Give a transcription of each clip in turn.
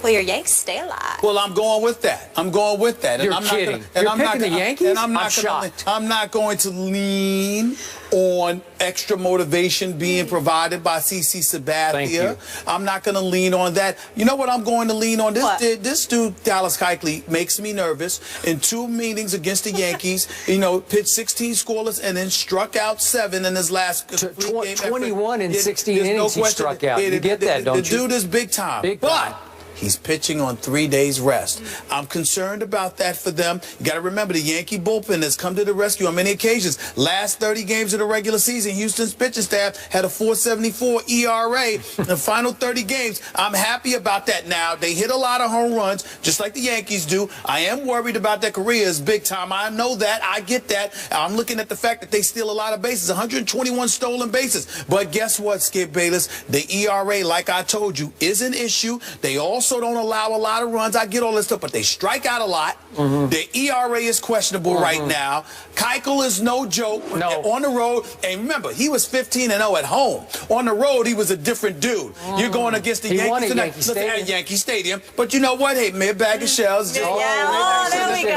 Well, your Yanks stay alive. Well, I'm going with that. I'm going with that. You're kidding. You're picking the Yankees? And I'm not going to lean on extra motivation being provided by CC Sabathia. Thank you. I'm not going to lean on that. You know what I'm going to lean on? This dude, Dallas Keuchel, makes me nervous. In 2 meetings against the Yankees, pitched 16 scoreless and then struck out 7 in his last 21 in 16 innings he struck out. You get that, don't you? The dude is big time. But he's pitching on 3 days rest. I'm concerned about that for them. You got to remember, the Yankee bullpen has come to the rescue on many occasions. Last 30 games of the regular season, Houston's pitching staff had a 4.74 ERA. In the final 30 games, I'm happy about that now. They hit a lot of home runs, just like the Yankees do. I am worried about their careers big time. I know that. I get that. I'm looking at the fact that they steal a lot of bases, 121 stolen bases. But guess what, Skip Bayless? The ERA, like I told you, is an issue. They also don't allow a lot of runs. I get all this stuff, but they strike out a lot. The ERA is questionable right now. Keuchel is no joke on the road. And remember, he was 15-0 at home. On the road, he was a different dude. You're going against the Yankees tonight. At Yankee Stadium. But you know what? Hey, mere bag of shells. There we go.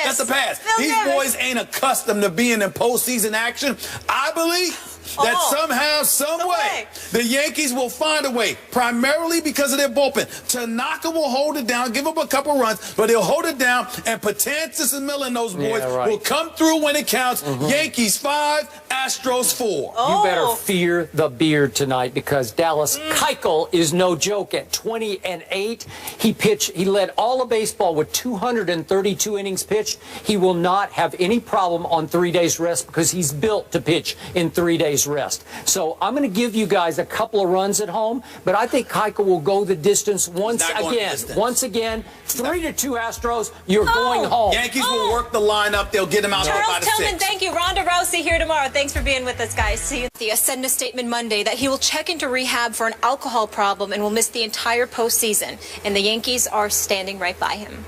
That's a pass. These boys ain't accustomed to being in postseason action. I believe that somehow, some way, the Yankees will find a way, primarily because of their bullpen. Tanaka will hold it down, give up a couple runs, but he'll hold it down, and Patantis and Miller and those boys will come through when it counts. Yankees 5, Astros 4. You better fear the beard tonight, because Dallas Keuchel is no joke. At 20-8, he led all of baseball with 232 innings pitched. He will not have any problem on 3 days rest, because he's built to pitch in 3 days rest. So I'm going to give you guys a couple of runs at home, but I think Keuchel will go the distance once again. 3-2 Astros, you're going home. Yankees will work the lineup. They'll get him out there by the 6. Tillman, thank you. Ronda Rousey here tomorrow. Thanks for being with us, guys. See you. He said in a statement Monday that he will check into rehab for an alcohol problem and will miss the entire postseason. And the Yankees are standing right by him.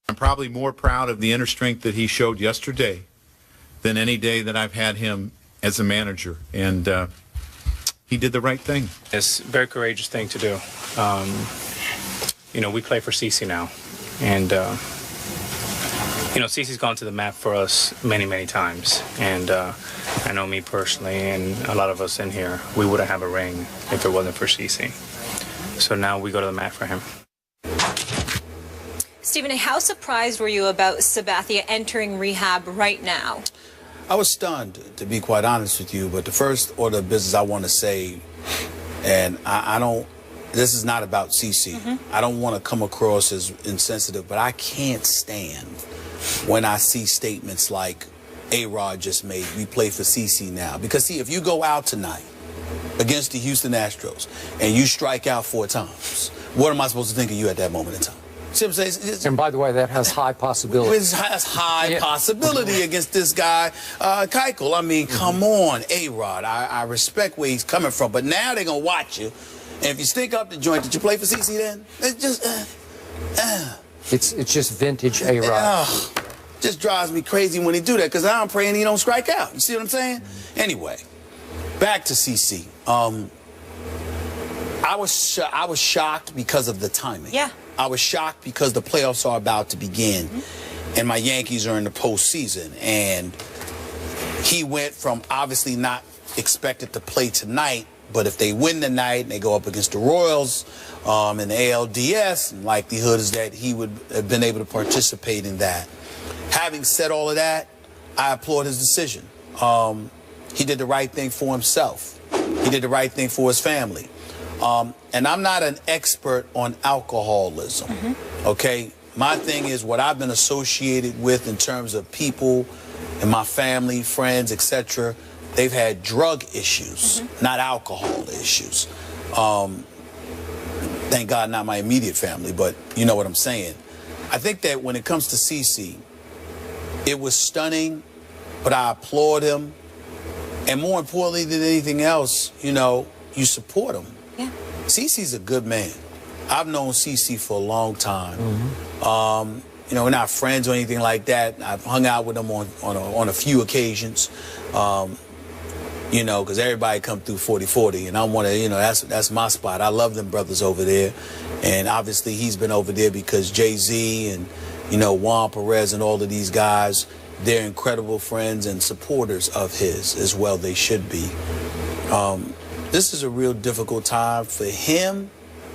I'm probably more proud of the inner strength that he showed yesterday than any day that I've had him as a manager, and he did the right thing. It's a very courageous thing to do. We play for CC now, and CC's gone to the mat for us many times, and I know me personally and a lot of us in here, we wouldn't have a ring if it wasn't for CC. So now we go to the mat for him. Stephen, how surprised were you about Sabathia entering rehab right now? I was stunned, to be quite honest with you, but the first order of business I want to say, and I don't, this is not about CC. I don't want to come across as insensitive, but I can't stand when I see statements like A-Rod just made, we play for CC now. Because, see, if you go out tonight against the Houston Astros and you strike out 4 times, what am I supposed to think of you at that moment in time? And by the way, that has high possibility. It has high possibility against this guy, Keuchel. I mean, come on, A-Rod. I respect where he's coming from, but now they're going to watch you. And if you stink up the joint, did you play for CC then? It's just... It's just vintage A-Rod. Just drives me crazy when he do that, because I'm praying he don't strike out. You see what I'm saying? Anyway, back to CC. I was shocked because of the timing. Yeah. I was shocked because the playoffs are about to begin, and my Yankees are in the postseason. And he went from obviously not expected to play tonight, but if they win tonight and they go up against the Royals in the ALDS, likelihood is that he would have been able to participate in that. Having said all of that, I applaud his decision. He did the right thing for himself. He did the right thing for his family. And I'm not an expert on alcoholism, okay? My thing is what I've been associated with in terms of people in my family, friends, etc. They've had drug issues, not alcohol issues. Thank God not my immediate family, but you know what I'm saying. I think that when it comes to CC, it was stunning, but I applaud him. And more importantly than anything else, you support him. Yeah. CC's a good man. I've known CC for a long time. We're not friends or anything like that. I've hung out with him on a few occasions. You know, because everybody come through 40-40, and I want to, you know, that's my spot. I love them brothers over there, and obviously he's been over there because Jay-Z and, you know, Juan Perez and all of these guys, they're incredible friends and supporters of his as well. They should be. This is a real difficult time for him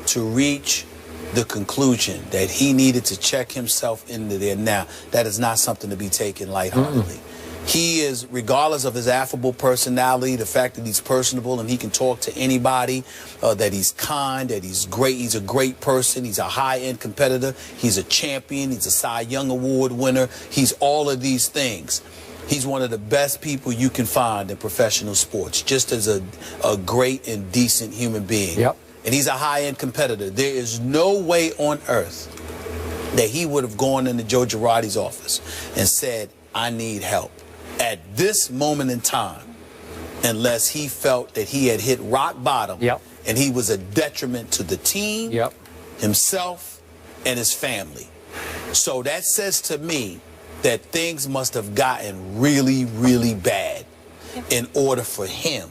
to reach the conclusion that he needed to check himself into there. Now, that is not something to be taken lightheartedly. He is, regardless of his affable personality, the fact that he's personable and he can talk to anybody, that he's kind, that he's great, he's a great person, he's a high-end competitor, he's a champion, he's a Cy Young Award winner, he's all of these things. He's one of the best people you can find in professional sports, just as a great and decent human being. Yep. And he's a high-end competitor. There is no way on earth that he would have gone into Joe Girardi's office and said, I need help at this moment in time, unless he felt that he had hit rock bottom. Yep. And he was a detriment to the team, Yep. himself, and his family. So that says to me that things must have gotten really, really bad in order for him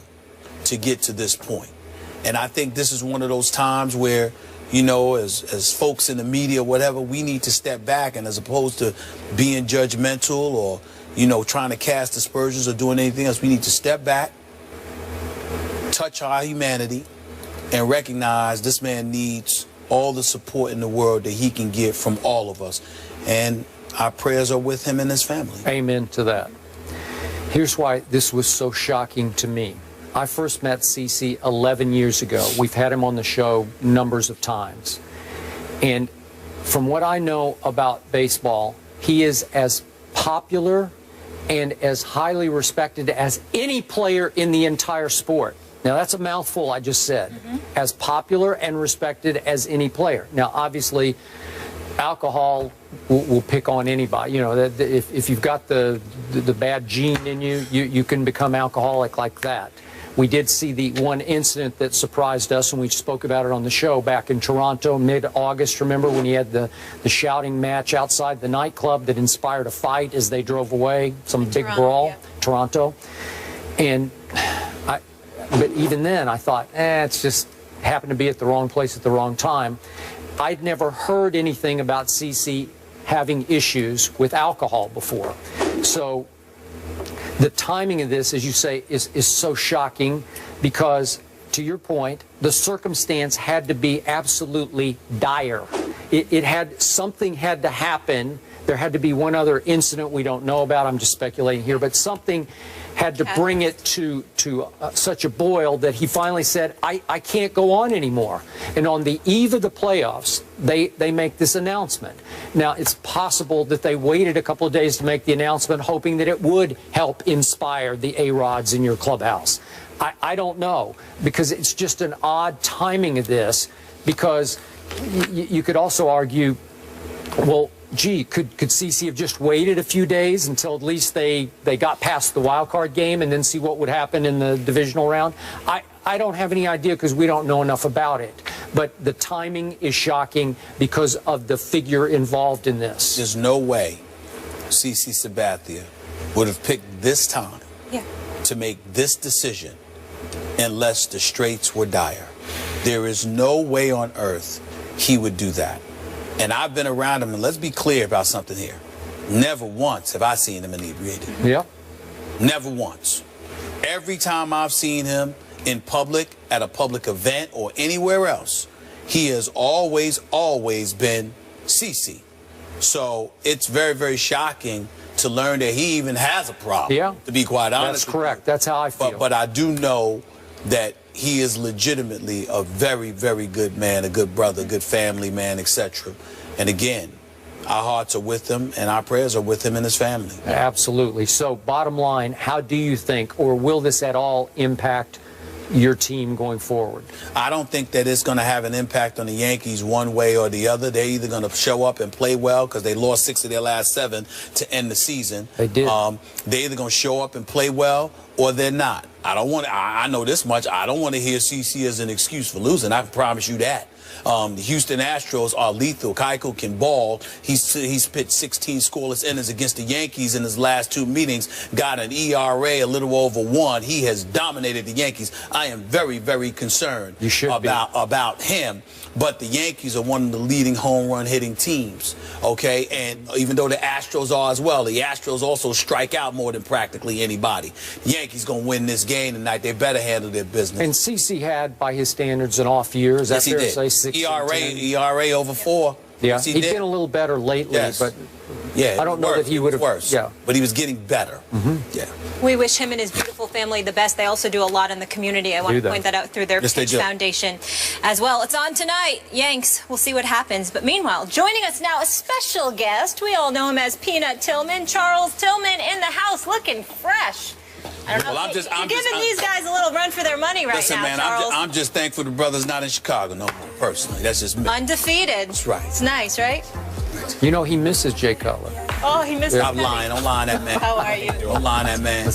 to get to this point. And I think this is one of those times where, you know, as folks in the media, whatever, we need to step back, and as opposed to being judgmental or, you know, trying to cast aspersions or doing anything else, we need to step back, touch our humanity, and recognize this man needs all the support in the world that he can get from all of us. And our prayers are with him and his family. Amen to that. Here's why this was so shocking to me. I first met CC 11 years ago. We've had him on the show numbers of times. And from what I know about baseball, he is as popular and as highly respected as any player in the entire sport. Now, that's a mouthful I just said. As popular and respected as any player. Now, obviously, alcohol will pick on anybody. You know, if you've got the bad gene in you, you can become alcoholic like that. We did see the one incident that surprised us, and we spoke about it on the show back in Toronto, mid-August. Remember when he had the shouting match outside the nightclub that inspired a fight as they drove away, some big brawl, yeah. Toronto. And but even then, I thought, it's just happened to be at the wrong place at the wrong time. I'd never heard anything about CC having issues with alcohol before. So the timing of this, as you say, is so shocking because, to your point, the circumstance had to be absolutely dire. Something had to happen. There had to be one other incident we don't know about. I'm just speculating here, but something had to bring it to such a boil that he finally said, I can't go on anymore. And on the eve of the playoffs, they make this announcement. Now, it's possible that they waited a couple of days to make the announcement, hoping that it would help inspire the A-Rods in your clubhouse. I don't know, because it's just an odd timing of this, because you could also argue, well, gee, could CC have just waited a few days until at least they got past the wild card game and then see what would happen in the divisional round? I don't have any idea because we don't know enough about it. But the timing is shocking because of the figure involved in this. There's no way CC Sabathia would have picked this time to make this decision unless the straits were dire. There is no way on earth he would do that. And I've been around him, and let's be clear about something here. Never once have I seen him inebriated. Yeah. Never once. Every time I've seen him in public, at a public event, or anywhere else, he has always been CC. So it's very, very shocking to learn that he even has a problem, to be quite honest. That's correct. That's how I feel. But I do know that he is legitimately a very, very good man, a good brother, good family man, etc. And again, our hearts are with him and our prayers are with him and his family. Absolutely. So bottom line, how do you think, or will this at all impact your team going forward? I don't think that it's going to have an impact on the Yankees one way or the other. They're either going to show up and play well because they lost 6 of their last 7 to end the season. They did. They're either going to show up and play well or they're not. I know this much. I don't want to hear CC as an excuse for losing. I can promise you that. The Houston Astros are lethal. Keuchel can ball. He's pitched 16 scoreless innings against the Yankees in his last 2 meetings, got an ERA a little over 1. He has dominated the Yankees. I am very, very concerned about him. But the Yankees are one of the leading home run hitting teams, okay? And even though the Astros are as well, the Astros also strike out more than practically anybody. The Yankees going to win this game tonight. They better handle their business. And CeCe had, by his standards, an off year. Is that fair to say? ERA over 4. Yeah, he's been a little better lately, but yeah, I don't know that he would have. Worse. Yeah, but he was getting better. Yeah. We wish him and his beautiful family the best. They also do a lot in the community. I want to point that out through their Pitch Foundation as well. It's on tonight. Yanks. We'll see what happens. But meanwhile, joining us now, a special guest. We all know him as Peanut Tillman. Charles Tillman in the house, looking fresh. I don't know. Well, I'm giving these guys a little run for their money right now, man, Charles. I'm just thankful the brother's not in Chicago no more, personally. That's just me. Undefeated. That's right. It's nice, right? You know, he misses Jay Cutler. Oh, he misses Stop lying. Don't lie on that man. How are you? Don't lie on that man.